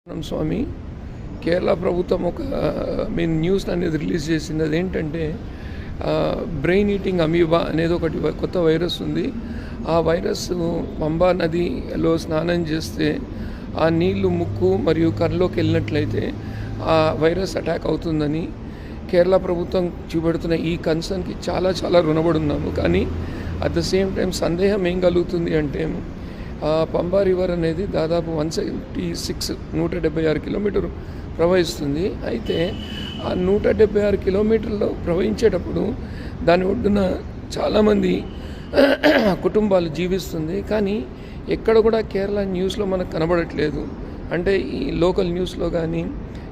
స్వామి కేరళ ప్రభుత్వం ఒక న్యూస్ అనేది రిలీజ్ చేసింది. అదేంటంటే బ్రెయిన్ ఈటింగ్ అమీబా అనేది ఒకటి కొత్త వైరస్ ఉంది. ఆ వైరస్ పంబా నదిలో స్నానం చేస్తే ఆ నీళ్లు ముక్కు మరియు కళ్ళలోకి వెళ్ళినట్లయితే ఆ వైరస్ అటాక్ అవుతుందని కేరళ ప్రభుత్వం చూపెడుతున్న ఈ కన్సర్న్కి చాలా చాలా రుణపడి ఉన్నాము. కానీ అట్ ద సేమ్ టైం సందేహం ఏం కలుగుతుంది అంటే పంబా రివర్ అనేది దాదాపు 176 కిలోమీటర్ ప్రవహిస్తుంది. అయితే ఆ 176 కిలోమీటర్లో ప్రవహించేటప్పుడు దాని ఒడ్డున చాలామంది కుటుంబాలు జీవిస్తుంది. కానీ ఎక్కడ కూడా కేరళ న్యూస్లో మనకు కనబడట్లేదు. అంటే ఈ లోకల్ న్యూస్లో కానీ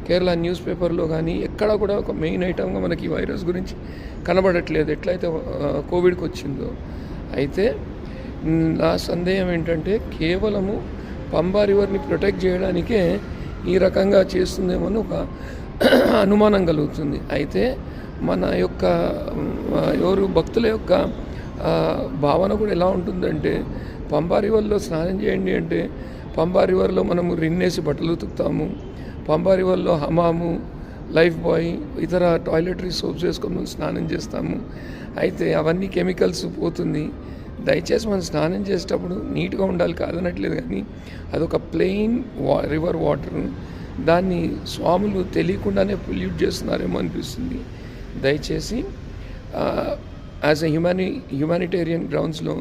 కేరళ న్యూస్ పేపర్లో కానీ ఎక్కడ కూడా ఒక మెయిన్ ఐటమ్గా మనకి ఈ వైరస్ గురించి కనబడట్లేదు, ఎట్లయితే కోవిడ్కి వచ్చిందో. అయితే నా సందేహం ఏంటంటే కేవలము పంబా రివర్ని ప్రొటెక్ట్ చేయడానికే ఈ రకంగా చేస్తుందేమో అని ఒక అనుమానం కలుగుతుంది. అయితే మన యొక్క భక్తుల యొక్క భావన కూడా ఎలా ఉంటుందంటే పంబా రివర్లో స్నానం చేయండి అంటే పంబా రివర్లో మనము రిన్నేసి బట్టలు ఉతుకుతాము, పంబా రివర్లో హమాము, లైఫ్ బాయ్, ఇతర టాయిలెటరీ సోప్స్ వేసుకొని స్నానం చేస్తాము. అయితే అవన్నీ కెమికల్స్ పోతుంది. దయచేసి మనం స్నానం చేసేటప్పుడు నీట్గా ఉండాలి కాదనట్లేదు, కానీ అదొక ప్లెయిన్ రివర్ వాటర్, దాన్ని స్వాములు తెలియకుండానే పొల్యూట్ చేస్తున్నారేమో అనిపిస్తుంది. దయచేసి యాజ్ ఎ హ్యుమానిటేరియన్ గ్రౌండ్స్లో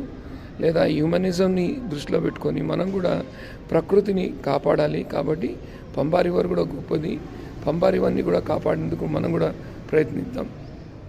లేదా హ్యూమనిజంని దృష్టిలో పెట్టుకొని మనం కూడా ప్రకృతిని కాపాడాలి. కాబట్టి పంబా రివర్ కూడా గొప్పది. పంబా రివర్ని కూడా కాపాడేందుకు మనం కూడా ప్రయత్నిద్దాం.